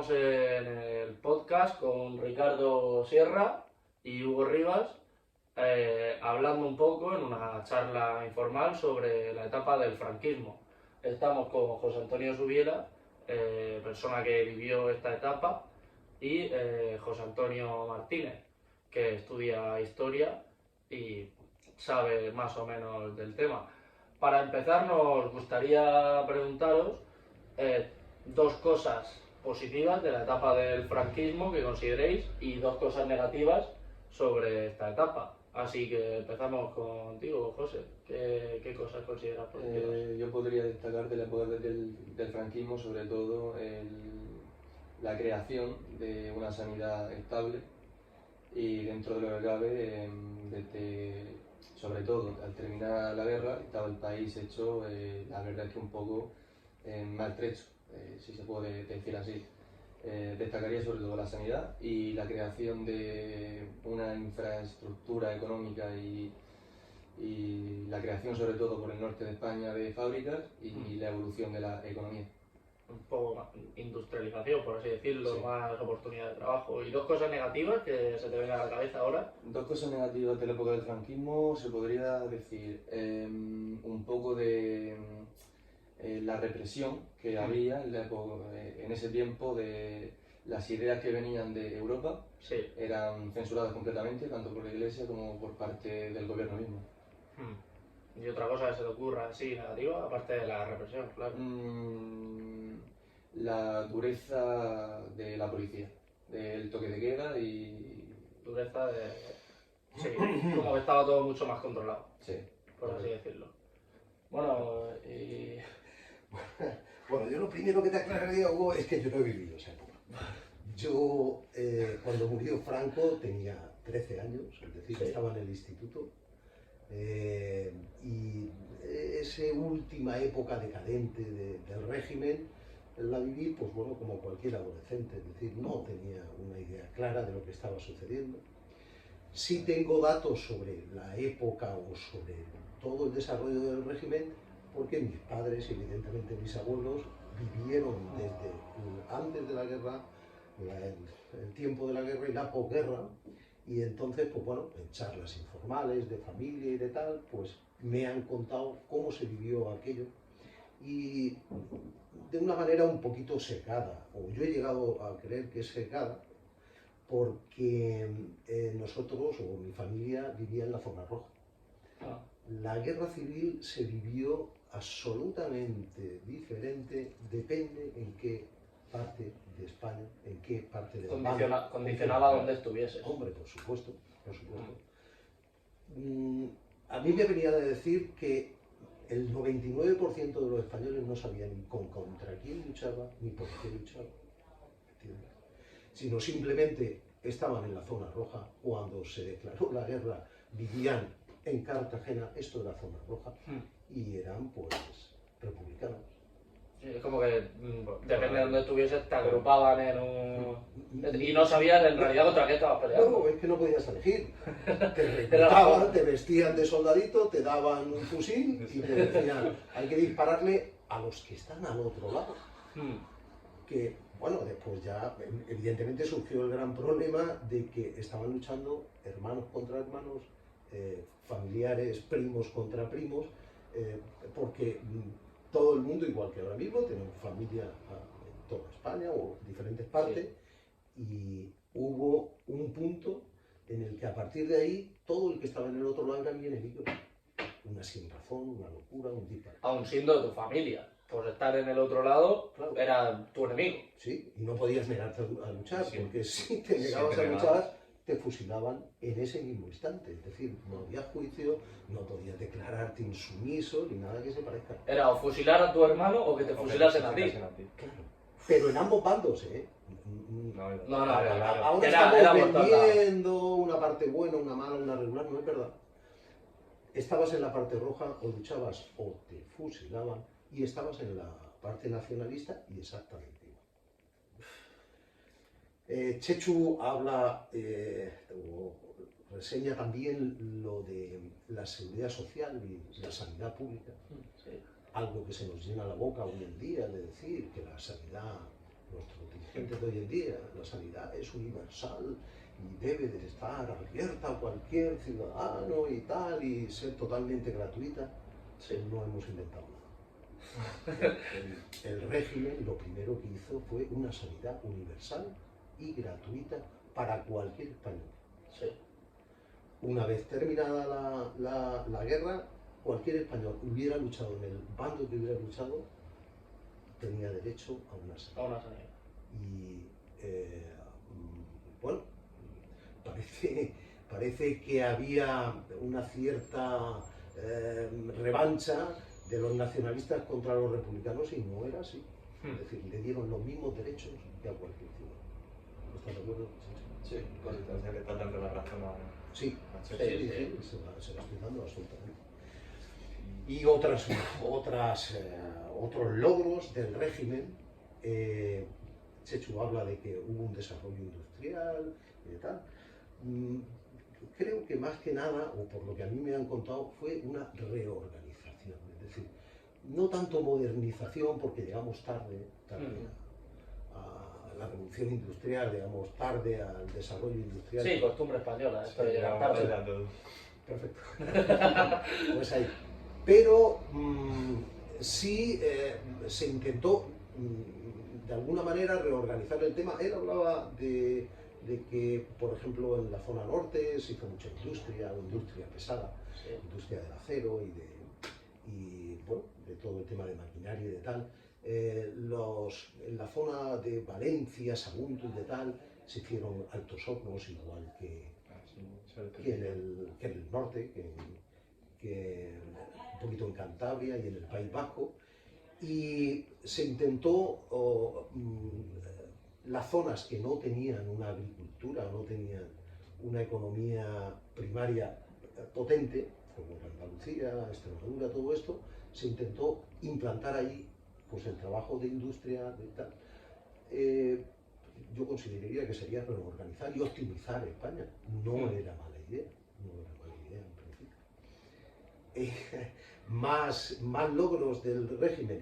estamos en el podcast con Ricardo Sierra y Hugo Rivas, hablando un poco en una charla informal sobre la etapa del franquismo. Estamos con José Antonio Subiela, persona que vivió esta etapa, y José Antonio Martínez, que estudia historia y sabe más o menos del tema. Para empezar, nos gustaría preguntaros dos cosas positivas de la etapa del franquismo que consideréis y dos cosas negativas sobre esta etapa. Así que empezamos contigo, José. ¿Qué cosas consideras positivas? Yo podría destacar de la época del franquismo sobre todo la creación de una sanidad estable y dentro de lo que cabe, sobre todo al terminar la guerra, estaba el país hecho, la verdad es que un poco maltrecho, si se puede decir así. Destacaría sobre todo la sanidad y la creación de una infraestructura económica y la creación sobre todo por el norte de España de fábricas y la evolución de la economía. Un poco más industrialización, por así decirlo, Sí. más oportunidad de trabajo. ¿Y dos cosas negativas que se te vengan a la cabeza ahora? Dos cosas negativas de la época del franquismo se podría decir un poco de la represión que había en ese tiempo de las ideas que venían de Europa. Sí. Eran censuradas completamente tanto por la Iglesia como por parte del gobierno mismo. ¿Y otra cosa que se te ocurra así negativa, aparte de la represión, claro? La dureza de la policía, del toque de queda y... Dureza de... Sí, como que estaba todo mucho más controlado, Sí. por así decirlo. Bueno, y... Bueno, yo lo primero que te aclararía, Hugo, es que yo no he vivido esa época. Yo, cuando murió Franco, tenía 13 años, es decir, Sí. estaba en el instituto. Y esa última época decadente del régimen la viví, pues bueno, como cualquier adolescente, es decir, no tenía una idea clara de lo que estaba sucediendo. Sí tengo datos sobre la época o sobre todo el desarrollo del régimen, porque mis padres, evidentemente mis abuelos, vivieron desde antes de la guerra, el tiempo de la guerra y la posguerra, y entonces, pues bueno, en charlas informales de familia y de tal, pues me han contado cómo se vivió aquello, y de una manera un poquito secada, o yo he llegado a creer que es secada, porque nosotros, o mi familia, vivía en la zona roja. La guerra civil se vivió absolutamente diferente, depende en qué parte de España, en qué parte de España. Condicionaba donde estuvieses. Hombre, por supuesto, por supuesto. A mí me venía de decir que el 99% de los españoles no sabían ni contra quién luchaba, ni por qué luchaba, ¿entiendes? Sino simplemente estaban en la zona roja. Cuando se declaró la guerra, vivían en Cartagena, esto era zona roja, y eran pues republicanos. Sí, es como que depende de donde estuvieses, te agrupaban en un... Y no sabías en realidad contra qué estabas peleando. No, es que no podías elegir. Te reclutaban, te vestían de soldadito, te daban un fusil y te decían, hay que dispararle a los que están al otro lado. Que, bueno, después ya evidentemente surgió el gran problema de que estaban luchando hermanos contra hermanos, familiares, primos contra primos, porque todo el mundo, igual que ahora mismo, tenemos familia en toda España o diferentes partes, sí. Y hubo un punto en el que a partir de ahí todo el que estaba en el otro lado era mi enemigo. Una sin razón, una locura, un disparate. Aun siendo de tu familia, por estar en el otro lado, claro, era tu enemigo. Sí, y no podías negarte a luchar, sí. Porque si te negabas a luchar, te fusilaban en ese mismo instante. Es decir, no había juicio, no podías declararte insumiso ni nada que se parezca. Era o fusilar a tu hermano o que te fusilasen a ti. Claro. Pero en ambos bandos, ¿eh? No, ahora estamos vendiendo una parte buena, una mala, una regular, no es verdad. Estabas en la parte roja o luchabas o te fusilaban, y estabas en la parte nacionalista y exactamente igual. Chechu habla o reseña también lo de la seguridad social y la sanidad pública. Sí. Algo que se nos llena la boca hoy en día de decir que la sanidad nuestros dirigentes de hoy en día, la sanidad es universal y debe de estar abierta a cualquier ciudadano y tal, y ser totalmente gratuita. Sí. No hemos inventado nada. El régimen lo primero que hizo fue una sanidad universal y gratuita para cualquier español. Sí. Una vez terminada la guerra, cualquier español hubiera luchado en el bando que hubiera luchado, tenía derecho a una sanidad. A una sanidad. Y bueno, parece que había una cierta revancha de los nacionalistas contra los republicanos y no era así. Es decir, le dieron los mismos derechos que a cualquier ciudadano. ¿No estás de acuerdo? Sí, cositas de que está dando la razón a... Sí, Sí, se la estoy dando absolutamente. Y otros logros del régimen. Chechu habla de que hubo un desarrollo industrial y tal. Creo que más que nada, o por lo que a mí me han contado, fue una reorganización. Es decir, no tanto modernización, porque llegamos tarde a la revolución industrial, llegamos tarde al desarrollo industrial. Sí, costumbre española, esto de llegar tarde. Perfecto. Pues ahí. Pero sí se intentó de alguna manera reorganizar el tema. Él hablaba de que, por ejemplo, en la zona norte se hizo mucha industria pesada, Sí. industria del acero y bueno, de todo el tema de maquinaria y de tal. En la zona de Valencia, Sagunto y de tal, se hicieron altos hornos, igual que en el norte, que un poquito en Cantabria y en el País Vasco, y se intentó las zonas que no tenían una agricultura, no tenían una economía primaria potente, como Andalucía, Extremadura, todo esto, se intentó implantar ahí pues el trabajo de industria y tal. Yo consideraría que sería reorganizar y optimizar España. No era mala idea, en principio. Más logros del régimen.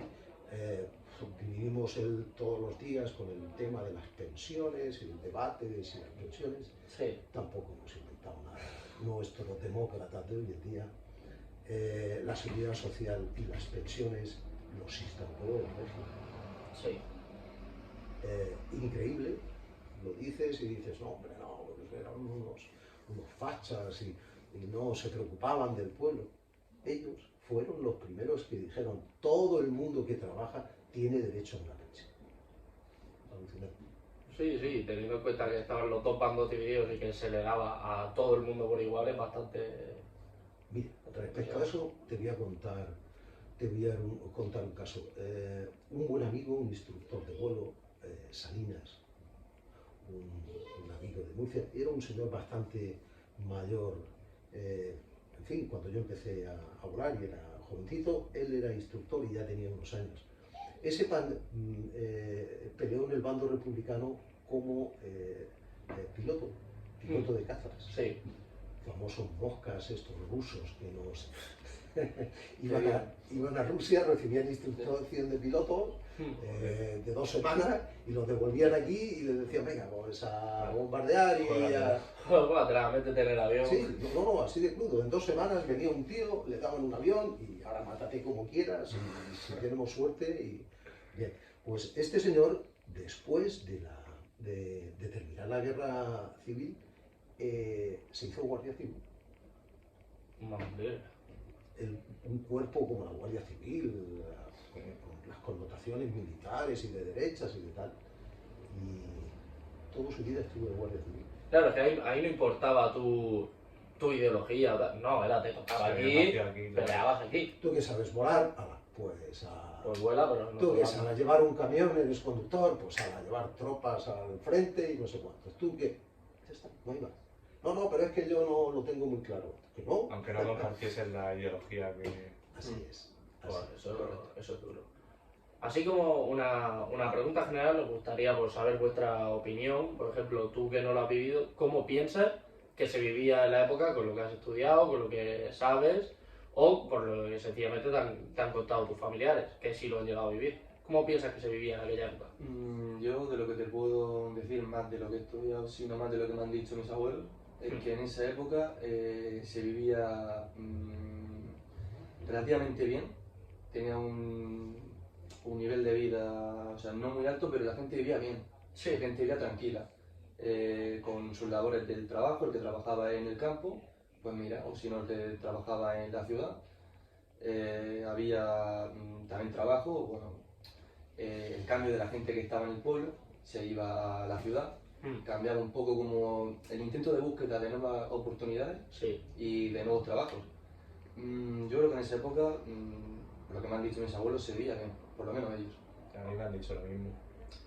Vivimos todos los días con el tema de las pensiones, el debate de si las pensiones. Sí. Tampoco hemos inventado nada. Nuestros demócratas de hoy en día, la seguridad social y las pensiones los instauró el régimen. Sí. Increíble, lo dices y dices, no, hombre, no, eran unos fachas y no se preocupaban del pueblo. Ellos fueron los primeros que dijeron, todo el mundo que trabaja tiene derecho a una pensión. Alucinante. Sí, teniendo en cuenta que estaban los dos bandos divididos y que se le daba a todo el mundo por igual, es bastante... Mira, respecto a eso te voy a contar un caso. Un buen amigo, un instructor de vuelo, Salinas, un amigo de Murcia, era un señor bastante mayor. En fin, cuando yo empecé a volar y era jovencito, él era instructor y ya tenía unos años. Ese peleó en el bando republicano como piloto de cazas. Sí. Famosos moscas estos rusos que nos iban a Rusia, recibían instrucción de pilotos de 2 semanas y los devolvían aquí y les decían, venga, pues a bombardear y a... Bueno, te la metes en el avión. Sí, no, así de crudo. En 2 semanas venía un tío, le daban un avión y ahora mátate como quieras y si tenemos suerte y... Bien, pues este señor, después de terminar la guerra civil, se hizo guardia civil. Madre. Un cuerpo como la Guardia Civil, con las connotaciones militares y de derechas y de tal. Y toda su vida estuvo de Guardia Civil. Claro, es que ahí no importaba tu ideología, no, te tocaba aquí, peleabas aquí. ¿Tú que sabes volar? Pues vuela, pero no. Tú que sabes llevar un camión, eres conductor, pues a llevar tropas al frente y no sé cuántos. Tú que... Ya está, no hay más. No, pero es que yo no lo tengo muy claro. ¿Que no? Aunque no compartiesen la ideología que... Así es. Bueno, eso es duro. Así como una pregunta general, nos gustaría pues, saber vuestra opinión. Por ejemplo, tú que no lo has vivido, ¿cómo piensas que se vivía en la época con lo que has estudiado, con lo que sabes, o por lo que sencillamente te han contado tus familiares, que sí lo han llegado a vivir? ¿Cómo piensas que se vivía en aquella época? Yo de lo que te puedo decir, más de lo que he estudiado, sino más de lo que me han dicho mis abuelos, es que en esa época se vivía relativamente bien, tenía un nivel de vida, o sea, no muy alto, pero la gente vivía bien, Sí. la gente vivía tranquila, con sus labores del trabajo, el que trabajaba en el campo, pues mira, o si no, el que trabajaba en la ciudad, había también trabajo, bueno, el cambio de la gente que estaba en el pueblo se iba a la ciudad, cambiaba un poco como el intento de búsqueda de nuevas oportunidades Sí. y de nuevos trabajos. Yo creo que en esa época, lo que me han dicho mis abuelos, se veía bien, por lo menos ellos. A mí me han dicho lo mismo.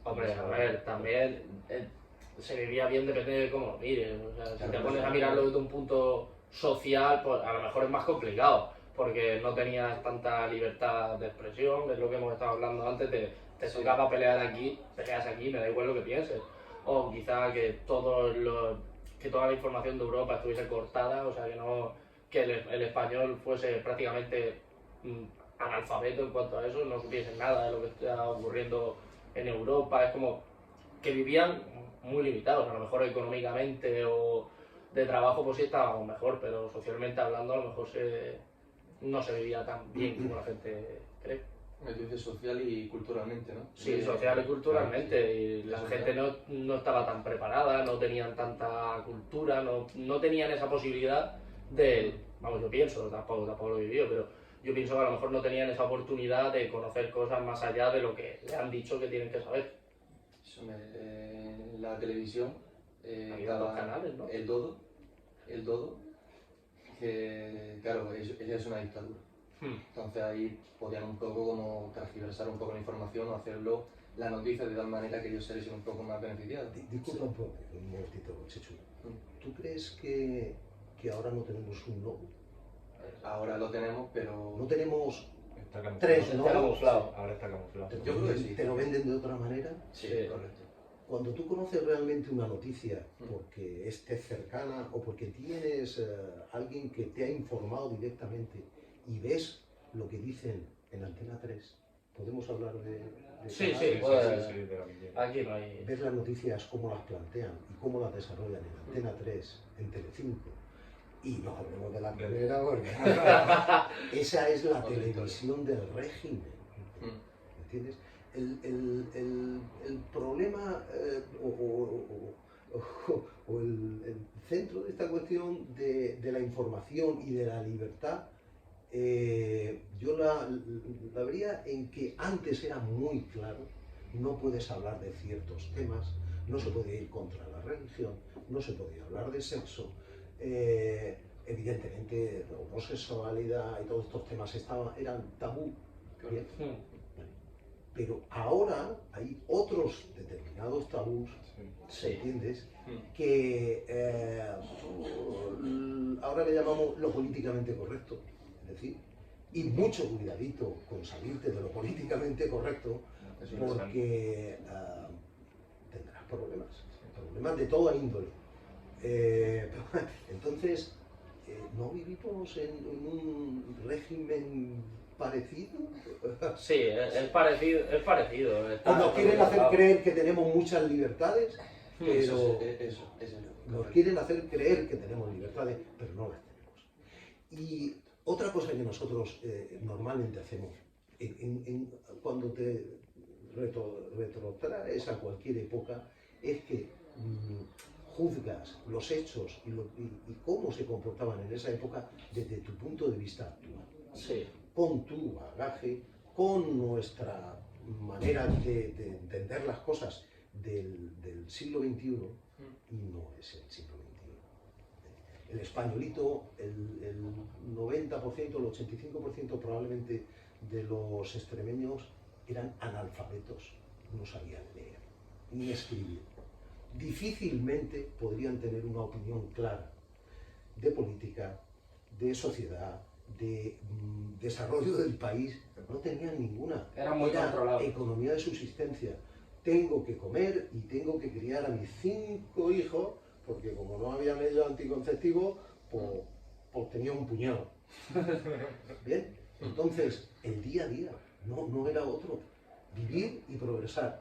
Hombre, a ver, también se vivía bien, depende de cómo lo mires. O sea, si Claro, te pones a claro. mirarlo desde un punto social, pues a lo mejor es más complicado, porque no tenías tanta libertad de expresión, es lo que hemos estado hablando antes, te Sí. tocaba pelear aquí, peleas aquí, me da igual lo que pienses. O quizá que que toda la información de Europa estuviese cortada, o sea, que el español fuese prácticamente analfabeto en cuanto a eso, no supiesen nada de lo que está ocurriendo en Europa, es como que vivían muy limitados, a lo mejor económicamente o de trabajo pues sí estábamos mejor, pero socialmente hablando a lo mejor no se vivía tan bien como la gente cree. Me dices social y culturalmente, ¿no? Sí, social y culturalmente, Claro, y la Eso gente claro. no estaba tan preparada, no tenían tanta cultura, no tenían esa posibilidad de, vamos, yo pienso, tampoco lo he vivido, pero yo pienso que a lo mejor no tenían esa oportunidad de conocer cosas más allá de lo que le han dicho que tienen que saber. La televisión Había dos daba canales, ¿no? el Dodo, que claro, ella es una dictadura. Entonces ahí podían un poco como transgiversar un poco la información o hacerlo la noticia de tal manera que ellos se les un poco más beneficiados. Disculpa un momentito, Chechu. ¿Tú crees que ahora no tenemos un logo? Ahora lo tenemos, pero No tenemos Está camuflado. tres Está logos. camuflado. Ahora está camuflado. Yo creo que sí. ¿Te lo venden de otra manera? sí, Sí. correcto. Cuando tú conoces realmente una noticia porque estés cercana o porque tienes alguien que te ha informado directamente y ves lo que dicen en Antena 3, podemos hablar de Sí, canales? sí, pues, sí, de lo que quieras. aquí no hay... Ver las noticias, cómo las plantean y cómo las desarrollan en Antena 3, en Telecinco. Y no hablemos de la primera porque esa es la Otra televisión del régimen. ¿Entiendes? El problema o el centro de esta cuestión de la información y de la libertad, yo la vería en que antes era muy claro, no puedes hablar de ciertos temas, no se podía ir contra la religión, no se podía hablar de sexo, evidentemente la homosexualidad y todos estos temas eran tabú. ¿Bien? Pero ahora hay otros determinados tabús, Sí. ¿entiendes? Que ahora le llamamos lo políticamente correcto. Es decir, y mucho cuidadito con salirte de lo políticamente correcto, porque tendrás problemas de toda índole. Entonces, ¿no vivimos en un régimen parecido? Sí, es parecido. O nos quieren hacer creer que tenemos muchas libertades, pero Eso, nos quieren hacer creer que tenemos libertades, pero no las tenemos. Y otra cosa que nosotros normalmente hacemos, cuando te retrotraes a cualquier época, es que juzgas los hechos y cómo se comportaban en esa época desde tu punto de vista actual. Sí. Con tu bagaje, con nuestra manera de entender las cosas del siglo XXI, y no es el siglo XXI. El españolito, el 90%, el 85% probablemente de los extremeños eran analfabetos, no sabían leer ni escribir. Difícilmente podrían tener una opinión clara de política, de sociedad, de desarrollo del país, no tenían ninguna. Era muy controlado. Economía de subsistencia. Tengo que comer y tengo que criar a mis 5 hijos, porque como no había medios anticonceptivos, pues tenía un puñado. ¿Bien? Entonces, el día a día no era otro. vivir y progresar.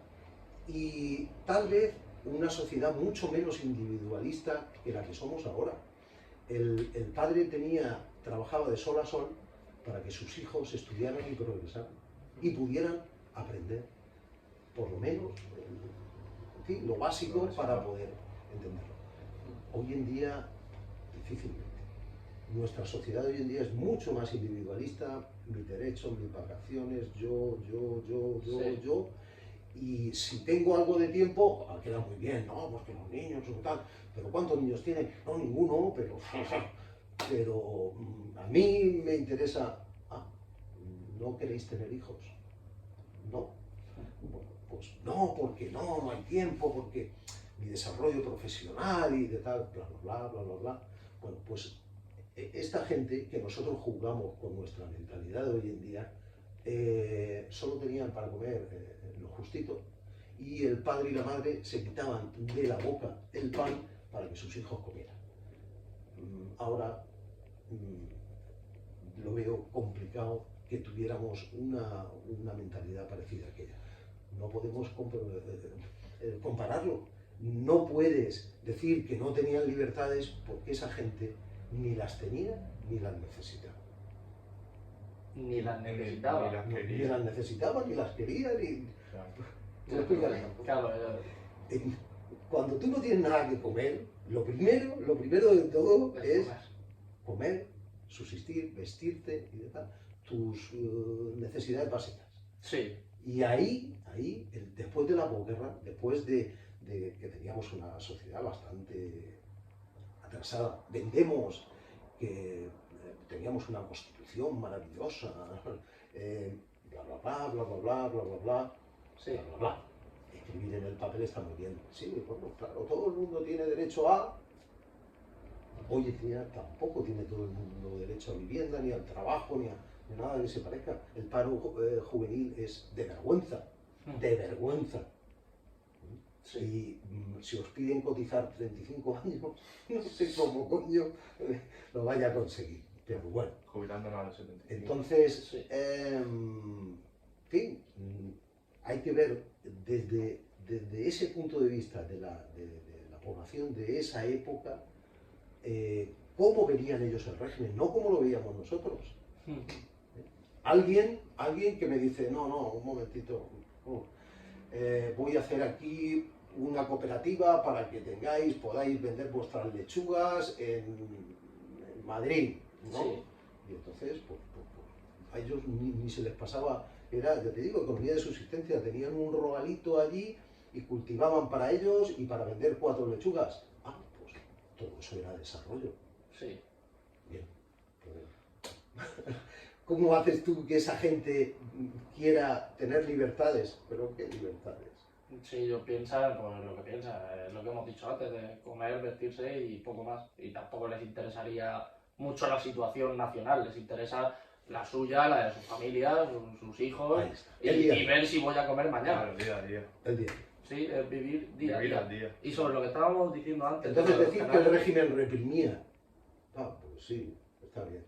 Y tal vez una sociedad mucho menos individualista que la que somos ahora. El padre trabajaba de sol a sol para que sus hijos estudiaran y progresaran y pudieran aprender, por lo menos, en fin, lo básico para poder entenderlo. Hoy en día, difícilmente. Nuestra sociedad hoy en día es mucho más individualista, mis derechos, mis vacaciones, yo, Sí. yo. Y si tengo algo de tiempo, queda muy bien, ¿no? Porque los niños o tal. Pero ¿cuántos niños tienen? No, ninguno, pero a mí me interesa. Ah, ¿no queréis tener hijos? No. Bueno, pues no, porque no hay tiempo, porque mi desarrollo profesional y de tal, bla, bla, bla, bla, bla, bla. Bueno, pues esta gente que nosotros juzgamos con nuestra mentalidad de hoy en día, solo tenían para comer lo justito, y el padre y la madre se quitaban de la boca el pan para que sus hijos comieran. Ahora lo veo complicado que tuviéramos una mentalidad parecida a aquella. No podemos compararlo. No puedes decir que no tenían libertades porque esa gente ni las tenía ni las necesitaba. Ni las necesitaba. Ni las Ni quería. las necesitaban, ni las quería, ni... Claro. Claro, Cuando tú no tienes nada que comer, lo primero de todo es comer, subsistir, vestirte y de tal, tus necesidades básicas. Sí. Y ahí después de la posguerra, después de que teníamos una sociedad bastante atrasada, vendemos que teníamos una constitución maravillosa, bla bla bla, bla bla bla, bla bla bla, Sí. bla bla bla. Escribir en el papel está muy bien. Sí, bueno, claro, todo el mundo tiene derecho a... Hoy en día tampoco tiene todo el mundo derecho a vivienda, ni al trabajo, ni nada que se parezca. El paro juvenil es de vergüenza, de vergüenza. Sí. Y si os piden cotizar 35 años, no sé cómo coño lo vaya a conseguir, pero bueno. Jubilándonos a los 75. Entonces, Sí. en fin, hay que ver desde ese punto de vista de la población de esa época, cómo verían ellos el régimen, no cómo lo veíamos nosotros. Alguien que me dice, no, un momentito, voy a hacer aquí una cooperativa para que podáis vender vuestras lechugas en Madrid, ¿no? Sí. Y entonces, pues a ellos ni se les pasaba, era, ya te digo, economía de subsistencia, tenían un rogalito allí y cultivaban para ellos y para vender 4 lechugas. Ah, pues todo eso era desarrollo. Sí. Bien. ¿Cómo haces tú que esa gente quiera tener libertades? ¿Pero qué libertades? Sí, ellos piensan pues, lo que piensan, lo que hemos dicho antes, de comer, vestirse y poco más. Y tampoco les interesaría mucho la situación nacional, les interesa la suya, la de su familia, sus hijos, Ahí está. y ver si voy a comer mañana. Claro, día a día. El día. Sí, es vivir día Vivir a al día. día. Y sobre lo que estábamos diciendo antes. Entonces sobre los decir que el canales- régimen reprimía, pues sí, está bien.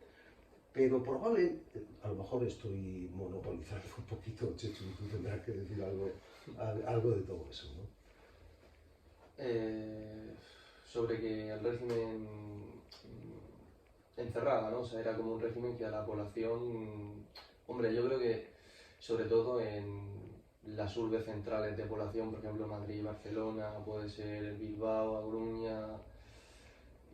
Pero probablemente, a lo mejor estoy monopolizando un poquito, Chechu, tú tendrás que decir algo de todo eso, ¿no? Sobre que el régimen encerraba, ¿no? O sea, era como un régimen que a la población, hombre, yo creo que sobre todo en las urbes centrales de población, por ejemplo Madrid, Barcelona, puede ser Bilbao, A Coruña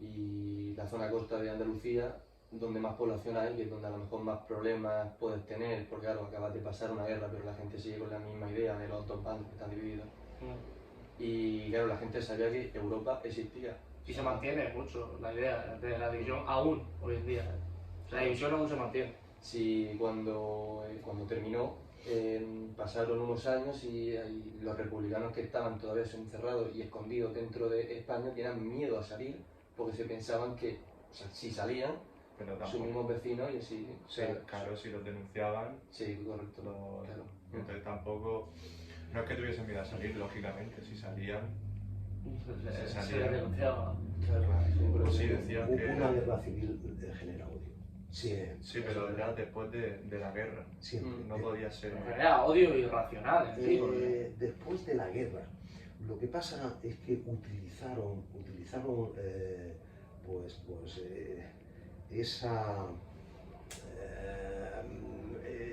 y la zona costa de Andalucía, donde más población hay, que es donde a lo mejor más problemas puedes tener, porque claro, acabas de pasar una guerra, pero la gente sigue con la misma idea de los dos bandos que están divididos. Y claro, la gente sabía que Europa existía. Y se mantiene mucho la idea de la división aún hoy en día. La división aún se mantiene. Sí, cuando terminó, pasaron unos años y los republicanos que estaban todavía encerrados y escondidos dentro de España tenían miedo a salir porque se pensaban que, o sea, si salían, Pero sus tampoco. mismos vecinos y así. O sea, Claro, si los denunciaban, sí, correcto. Claro. entonces tampoco. No es que tuviesen miedo a salir, lógicamente, si salían. Se le denunciaba. Claro, sí, pero Pues sí, sí. decían Una que. guerra civil genera odio. Siempre. Sí, pero era después de la guerra. Siempre. No podía ser. Era odio irracional en sí. porque- Después de la guerra, lo que pasa es que utilizaron esa,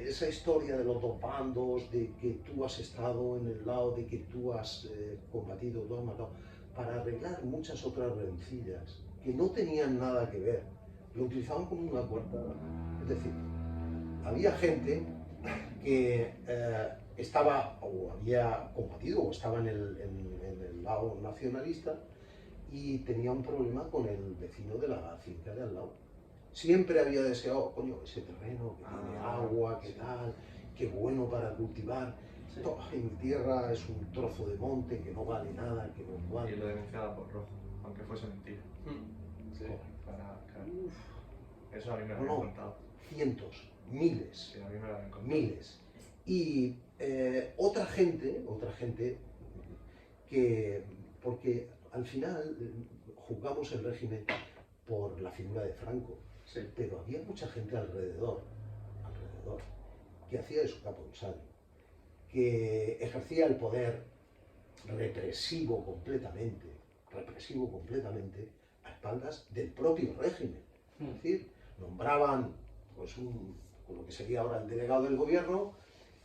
esa historia de los dos bandos, de que tú has estado en el lado, de que tú has combatido, tú has matado, para arreglar muchas otras rencillas que no tenían nada que ver. Lo utilizaban como una coartada. Es decir, había gente que estaba o había combatido o estaba en el lado nacionalista y tenía un problema con el vecino de la finca de al lado. Siempre había deseado, coño, ese terreno que tiene agua, que tal, qué bueno para cultivar. Sí. En mi tierra es un trozo de monte que no vale nada, que no Y vale. lo denunciaba por rojo, aunque fuese mentira. Sí. Claro. Eso a mí me lo No, habían no. contado. Cientos, miles. Sí, a mí me lo habían contado. Miles. Y otra gente que, porque al final juzgamos el régimen por la figura de Franco, Sí. pero había mucha gente alrededor, que hacía de su capo un sal, que ejercía el poder represivo completamente, a espaldas del propio régimen. Es decir, nombraban pues lo que sería ahora el delegado del gobierno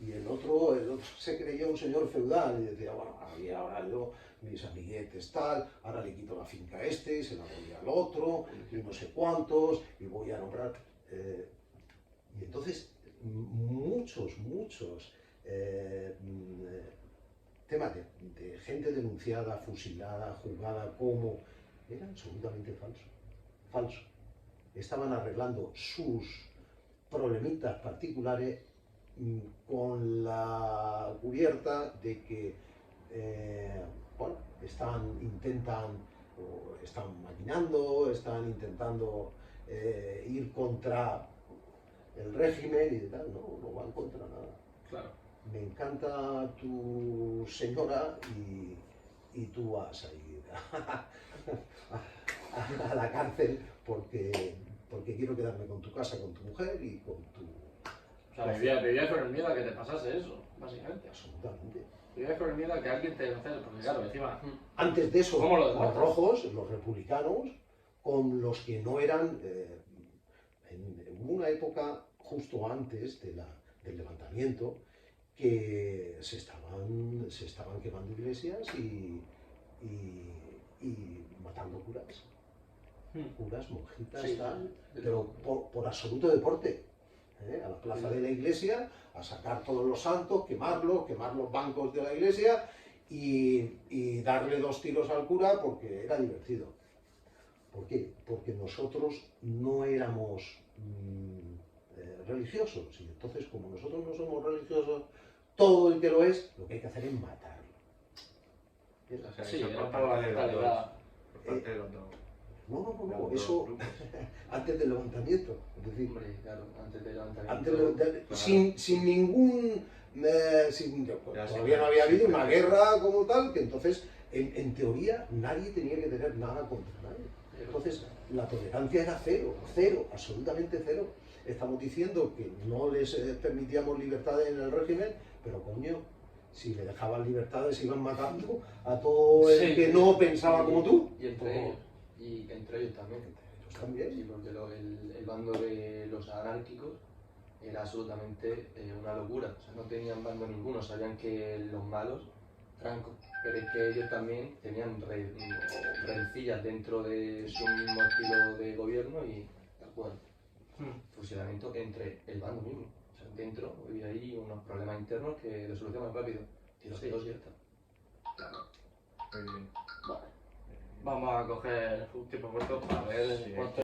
y el otro se creía un señor feudal y decía, bueno, ahora yo, mis amiguetes tal, ahora le quito la finca a este y se la doy al otro y no sé cuántos y voy a nombrar. Y entonces muchos temas de gente denunciada, fusilada, juzgada como era absolutamente falso. Estaban arreglando sus problemitas particulares con la cubierta de que bueno, están maquinando, están intentando ir contra el régimen y tal. No van contra nada. Claro. Me encanta tu señora y tú vas a ir a la cárcel porque quiero quedarme con tu casa, con tu mujer y con tu... O sea, vivías con el miedo a que te pasase eso, básicamente. Absolutamente. Vivías con el miedo a que alguien te denunciase, porque claro, encima... Antes de eso, ¿Cómo lo los demuestras? rojos, los republicanos, con los que no eran... hubo una época justo antes del levantamiento que se estaban quemando iglesias y matando curas. Curas, monjitas, Sí, tal, pero por absoluto deporte. A la plaza de la iglesia, a sacar todos los santos, quemar los bancos de la iglesia y darle 2 tiros al cura porque era divertido. ¿Por qué? Porque nosotros no éramos religiosos, y entonces como nosotros no somos religiosos, todo el que lo es, lo que hay que hacer es matarlo. O sea, Sí, eso era por por la parte de los mentalidad. dos. Por parte de los dos. No, de los eso dos grupos. antes del levantamiento, es decir, Hombre, claro, antes del levantamiento. antes sin ningún... Ya todavía no había habido una guerra como tal, que entonces, en teoría, nadie tenía que tener nada contra nadie. Entonces, la tolerancia era cero, absolutamente cero. Estamos diciendo que no les permitíamos libertades en el régimen, pero coño, si le dejaban libertades iban matando a todo el Sí. que no pensaba como tú. Y entre ellos. Y entre ellos también. Ellos también. Sí, porque el bando de los anárquicos era absolutamente una locura. O sea, no tenían bando ninguno, sabían que los malos, Franco, pero es que ellos también tenían rencillas dentro de su mismo estilo de gobierno y tal cual. Fusilamiento entre el bando mismo. O sea, dentro había ahí unos problemas internos que de solución más rápido. Tiroteos y ya está. Muy bien. Vale. Vamos a coger un tiempo corto para ver Sí. cuánto